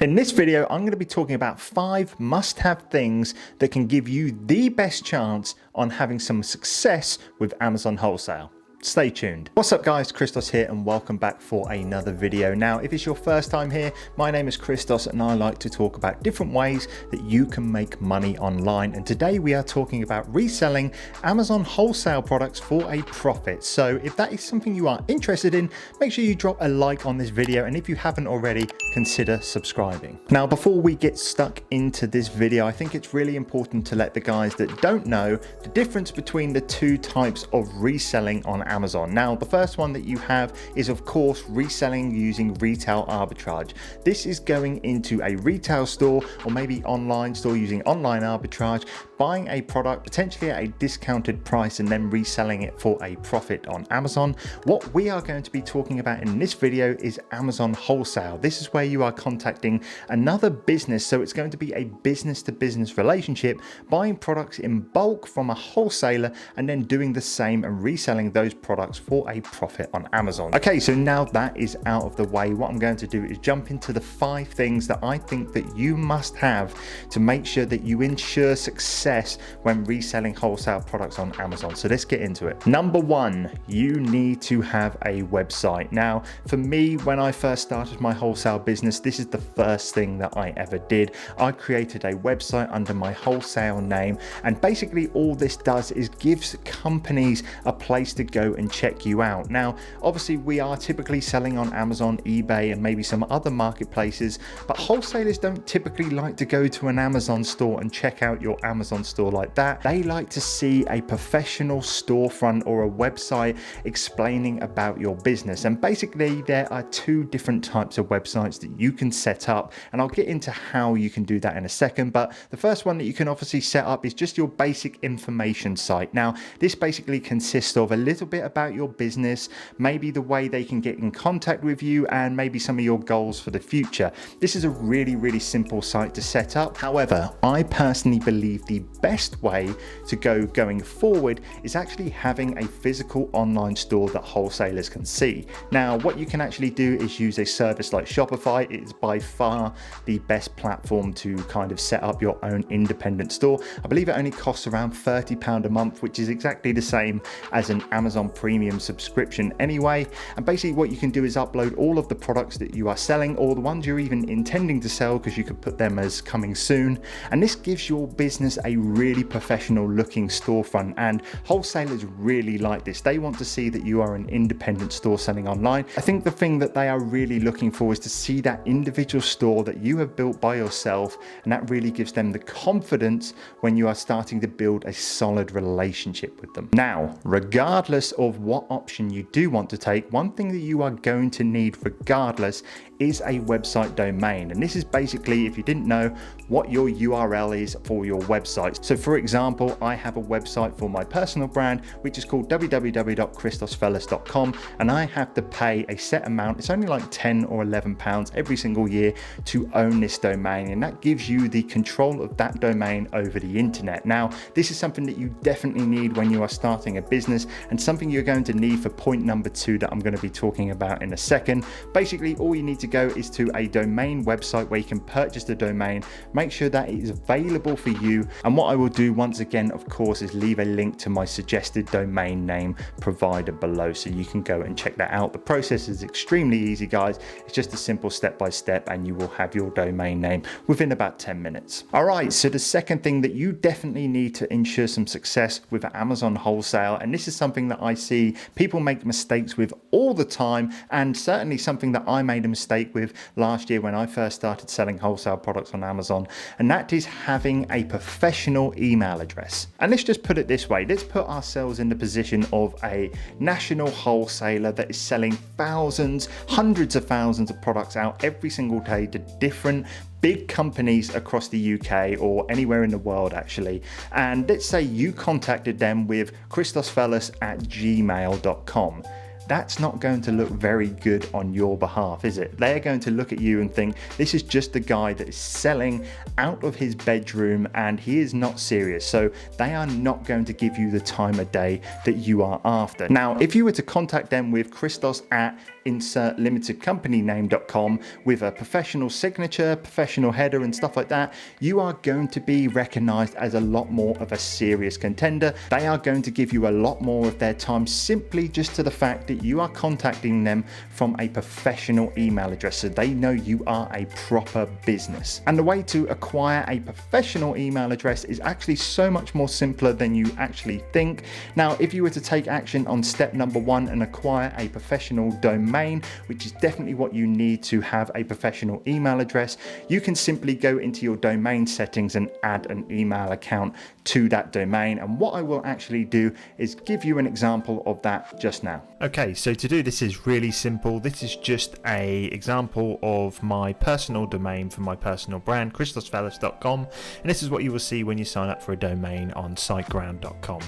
In this video, I'm going to be talking about 5 must-have things that can give you the best chance on having some success with Amazon Wholesale. Stay tuned. What's up guys, Christos here and welcome back for another video. Now, if it's your first time here, my name is Christos and I like to talk about different ways that you can make money online. And today we are talking about reselling Amazon Wholesale products for a profit. So if that is something you are interested in, make sure you drop a like on this video. And if you haven't already, consider subscribing. Now, before we get stuck into this video, I think it's really important to let the guys that don't know the difference between the two types of reselling on Amazon. Now, the first one that you have is of course reselling using retail arbitrage. This is going into a retail store or maybe online store using online arbitrage, buying a product potentially at a discounted price and then reselling it for a profit on Amazon. What we are going to be talking about in this video is Amazon Wholesale. This is where you are contacting another business, so it's going to be a business-to-business relationship, buying products in bulk from a wholesaler and then doing the same and reselling those products for a profit on Amazon. Okay, so now that is out of the way, what I'm going to do is jump into the 5 things that I think that you must have to make sure that you ensure success when reselling wholesale products on Amazon. So let's get into it. Number 1, you need to have a website. Now, for me, when I first started my wholesale business, this is the first thing that I ever did. I created a website under my wholesale name, and basically all this does is gives companies a place to go and check you out. Now, obviously we are typically selling on Amazon, eBay, and maybe some other marketplaces, but wholesalers don't typically like to go to an Amazon store and check out your Amazon store like that. They like to see a professional storefront or a website explaining about your business. And basically there are 2 different types of websites that you can set up, and I'll get into how you can do that in a second. But the first one that you can obviously set up is just your basic information site. Now, this basically consists of a little bit about your business, maybe the way they can get in contact with you, and maybe some of your goals for the future. This is a really simple site to set up. However, I personally believe the best way to go going forward is actually having a physical online store that wholesalers can see. Now, what you can actually do is use a service like Shopify. It's by far the best platform to kind of set up your own independent store. I believe it only costs around £30 a month, which is exactly the same as an Amazon premium subscription anyway. And basically what you can do is upload all of the products that you are selling, or the ones you're even intending to sell, because you could put them as coming soon. And this gives your business a really professional looking storefront, and wholesalers really like this. They want to see that you are an independent store selling online. I think the thing that they are really looking for is to see that individual store that you have built by yourself, and that really gives them the confidence when you are starting to build a solid relationship with them. Now, regardless of what option you do want to take, one thing that you are going to need regardless is a website domain. And this is basically, if you didn't know, what your URL is for your website. So for example, I have a website for my personal brand, which is called www.christosfellas.com, and I have to pay a set amount. It's only like 10 or 11 pounds every single year to own this domain, and that gives you the control of that domain over the internet. Now, this is something that you definitely need when you are starting a business, and something you're going to need for point number 2 that I'm going to be talking about in a second. Basically, all you need to go is to a domain website where you can purchase the domain, make sure that it is available for you. And what I will do once again, of course, is leave a link to my suggested domain name provider below, so you can go and check that out. The process is extremely easy, guys. It's just a simple step-by-step, and you will have your domain name within about 10 minutes. All right, so the second thing that you definitely need to ensure some success with Amazon Wholesale, and this is something that I see people make mistakes with all the time, and certainly something that I made a mistake with last year when I first started selling wholesale products on Amazon, and that is having a professional email address. And let's just put it this way, let's put ourselves in the position of a national wholesaler that is selling thousands, hundreds of thousands of products out every single day to different big companies across the UK or anywhere in the world actually. And let's say you contacted them with christosfellas@gmail.com. That's not going to look very good on your behalf, is it? They're going to look at you and think, this is just a guy that is selling out of his bedroom and he is not serious. So they are not going to give you the time of day that you are after. Now, if you were to contact them with Christos at insert limited company name.com with a professional signature, professional header and stuff like that, you are going to be recognized as a lot more of a serious contender. They are going to give you a lot more of their time simply just to the fact that you are contacting them from a professional email address, so they know you are a proper business. And the way to acquire a professional email address is actually so much more simpler than you actually think. Now, if you were to take action on step number 1 and acquire a professional domain, which is definitely what you need to have a professional email address, you can simply go into your domain settings and add an email account to that domain. And what I will actually do is give you an example of that just now. Okay, so to do this is really simple. This is just an example of my personal domain for my personal brand, christosfellas.com, and this is what you will see when you sign up for a domain on siteground.com.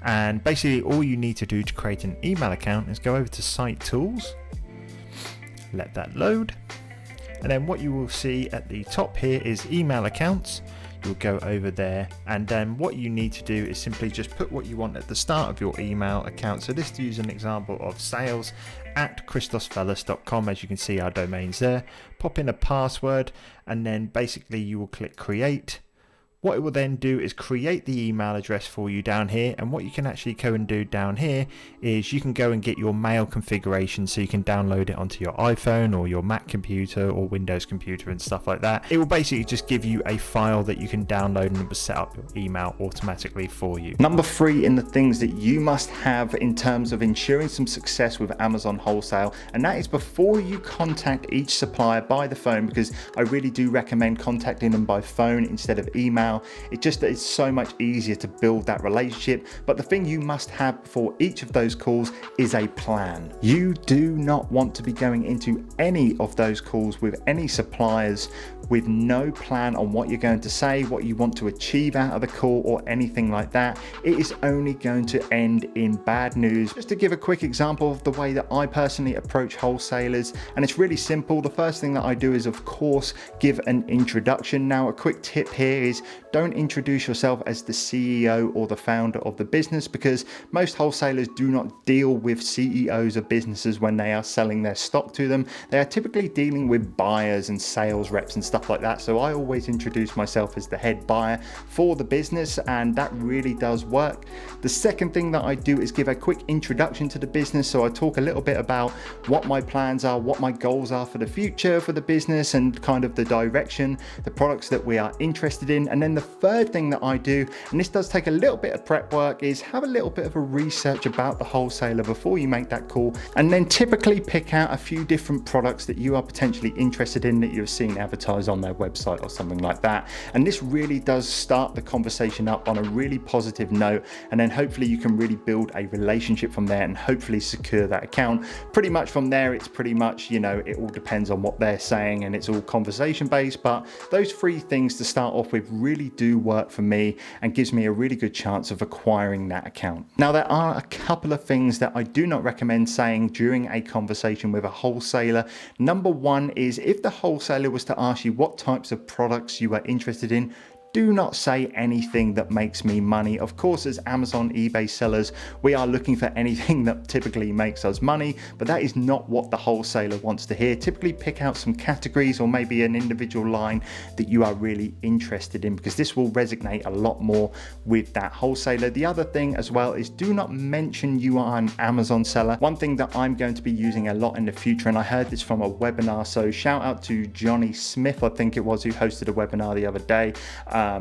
And basically all you need to do to create an email account is go over to Site Tools, let that load, and then what you will see at the top here is email accounts. You'll go over there, and then what you need to do is simply just put what you want at the start of your email account. So this, to use an example of sales@christosfellas.com, as you can see our domain's there. Pop in a password, and then basically you will click create. What it will then do is create the email address for you down here, and what you can actually go and do down here is you can go and get your mail configuration, so you can download it onto your iPhone or your Mac computer or Windows computer and stuff like that. It will basically just give you a file that you can download, and it will set up your email automatically for you. Number 3 in the things that you must have in terms of ensuring some success with Amazon Wholesale, and that is before you contact each supplier by the phone, because I really do recommend contacting them by phone instead of email. It just is so much easier to build that relationship. But the thing you must have for each of those calls is a plan. You do not want to be going into any of those calls with any suppliers with no plan on what you're going to say, what you want to achieve out of the call, or anything like that. It is only going to end in bad news. Just to give a quick example of the way that I personally approach wholesalers, and it's really simple. The first thing that I do is, of course, give an introduction. Now, a quick tip here is don't introduce yourself as the CEO or the founder of the business, because most wholesalers do not deal with CEOs of businesses when they are selling their stock to them. They are typically dealing with buyers and sales reps and stuff like that. So I always introduce myself as the head buyer for the business, and that really does work. The second thing that I do is give a quick introduction to the business. So I talk a little bit about what my plans are, what my goals are for the future for the business, and kind of the direction, the products that we are interested in. And then the third thing that I do, and this does take a little bit of prep work, is have a little bit of a research about the wholesaler before you make that call, and then typically pick out a few different products that you are potentially interested in that you've seen advertised on their website or something like that. And this really does start the conversation up on a really positive note, and then hopefully you can really build a relationship from there and hopefully secure that account. Pretty much from there, it's pretty much, you know, it all depends on what they're saying, and it's all conversation based. But those 3 things to start off with really do work for me and gives me a really good chance of acquiring that account. Now, there are a couple of things that I do not recommend saying during a conversation with a wholesaler. Number 1 is, if the wholesaler was to ask you what types of products you are interested in, do not say anything that makes me money. Of course, as Amazon, eBay sellers, we are looking for anything that typically makes us money, but that is not what the wholesaler wants to hear. Typically pick out some categories or maybe an individual line that you are really interested in, because this will resonate a lot more with that wholesaler. The other thing as well is, do not mention you are an Amazon seller. One thing that I'm going to be using a lot in the future, and I heard this from a webinar, so shout out to Johnny Smith, I think it was, who hosted a webinar the other day,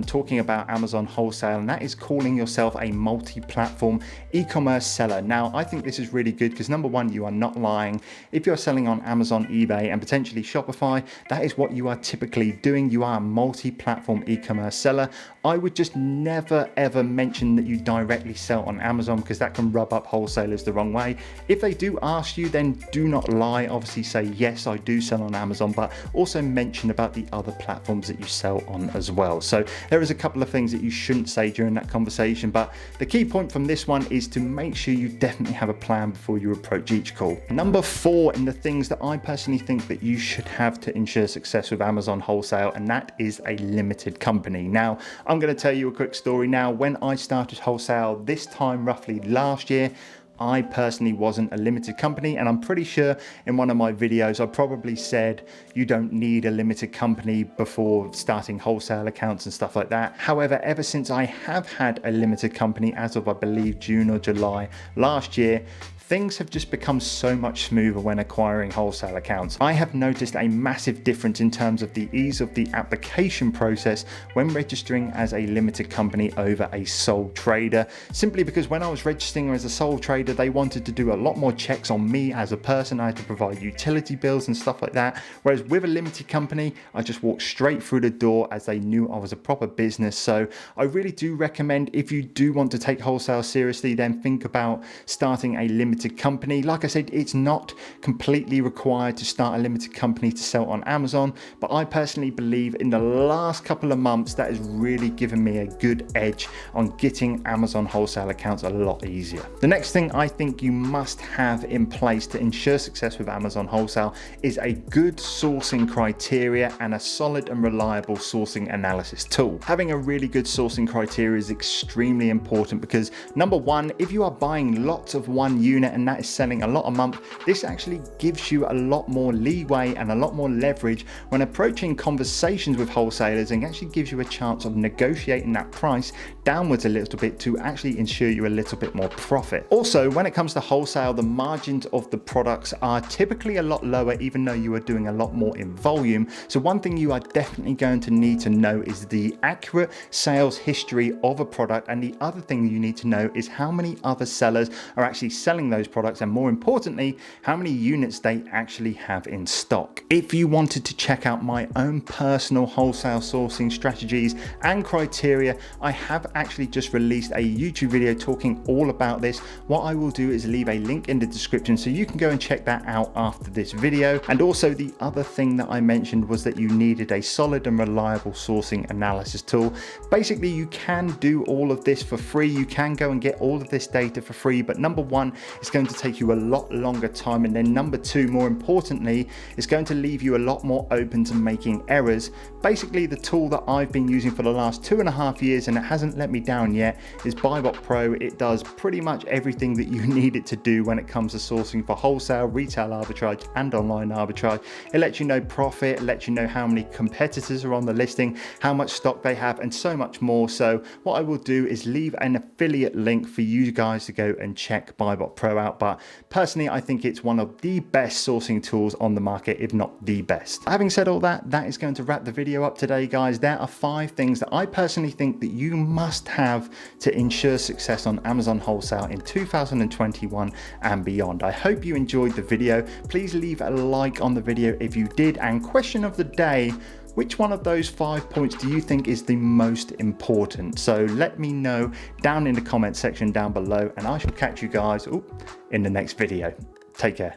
talking about Amazon Wholesale, and that is calling yourself a multi-platform e-commerce seller. Now, I think this is really good because, number 1, you are not lying. If you're selling on Amazon, eBay, and potentially Shopify, that is what you are typically doing. You are a multi-platform e-commerce seller. I would just never ever mention that you directly sell on Amazon, because that can rub up wholesalers the wrong way. If they do ask you, then do not lie. Obviously say, yes, I do sell on Amazon, but also mention about the other platforms that you sell on as well. So there is a couple of things that you shouldn't say during that conversation, but the key point from this one is to make sure you definitely have a plan before you approach each call. Number 4 in the things that I personally think that you should have to ensure success with Amazon Wholesale, and that is a limited company. Now, I'm going to tell you a quick story. Now, when I started wholesale this time roughly last year, I personally wasn't a limited company, and I'm pretty sure in one of my videos I probably said you don't need a limited company before starting wholesale accounts and stuff like that. However, ever since I have had a limited company as of I believe June or July last year, things have just become so much smoother when acquiring wholesale accounts. I have noticed a massive difference in terms of the ease of the application process when registering as a limited company over a sole trader, simply because when I was registering as a sole trader, they wanted to do a lot more checks on me as a person. I had to provide utility bills and stuff like that. Whereas with a limited company, I just walked straight through the door as they knew I was a proper business. So I really do recommend, if you do want to take wholesale seriously, then think about starting a limited company. Like I said, it's not completely required to start a limited company to sell on Amazon, but I personally believe in the last couple of months that has really given me a good edge on getting Amazon wholesale accounts a lot easier. The next thing I think you must have in place to ensure success with Amazon wholesale is a good sourcing criteria and a solid and reliable sourcing analysis tool. Having a really good sourcing criteria is extremely important because, number one, if you are buying lots of one unit and that is selling a lot a month, this actually gives you a lot more leeway and a lot more leverage when approaching conversations with wholesalers, and actually gives you a chance of negotiating that price downwards a little bit to actually ensure you a little bit more profit. Also, when it comes to wholesale, the margins of the products are typically a lot lower, even though you are doing a lot more in volume. So one thing you are definitely going to need to know is the accurate sales history of a product, and the other thing you need to know is how many other sellers are actually selling those products, and more importantly, how many units they actually have in stock. If you wanted to check out my own personal wholesale sourcing strategies and criteria, I have actually just released a YouTube video talking all about this. What I will do is leave a link in the description so you can go and check that out after this video. And also, the other thing that I mentioned was that you needed a solid and reliable sourcing analysis tool. Basically, you can do all of this for free. You can go and get all of this data for free, but number one, it's going to take you a lot longer time, and then number two, more importantly, it's going to leave you a lot more open to making errors. Basically, the tool that I've been using for the last 2.5 years, and it hasn't let me down yet, is Buybot Pro. It does pretty much everything that you need it to do when it comes to sourcing for wholesale, retail arbitrage, and online arbitrage. It lets you know profit, it lets you know how many competitors are on the listing, how much stock they have, and so much more. So what I will do is leave an affiliate link for you guys to go and check Buybot Pro out. But personally, I think it's one of the best sourcing tools on the market, if not the best. Having said all that, that is going to wrap the video up today, guys. There are 5 things that I personally think that you must have to ensure success on Amazon wholesale in 2021 and beyond. I hope you enjoyed the video. Please leave a like on the video if you did. And question of the day, which one of those 5 points do you think is the most important? So let me know down in the comment section down below, and I shall catch you guys in the next video. Take care.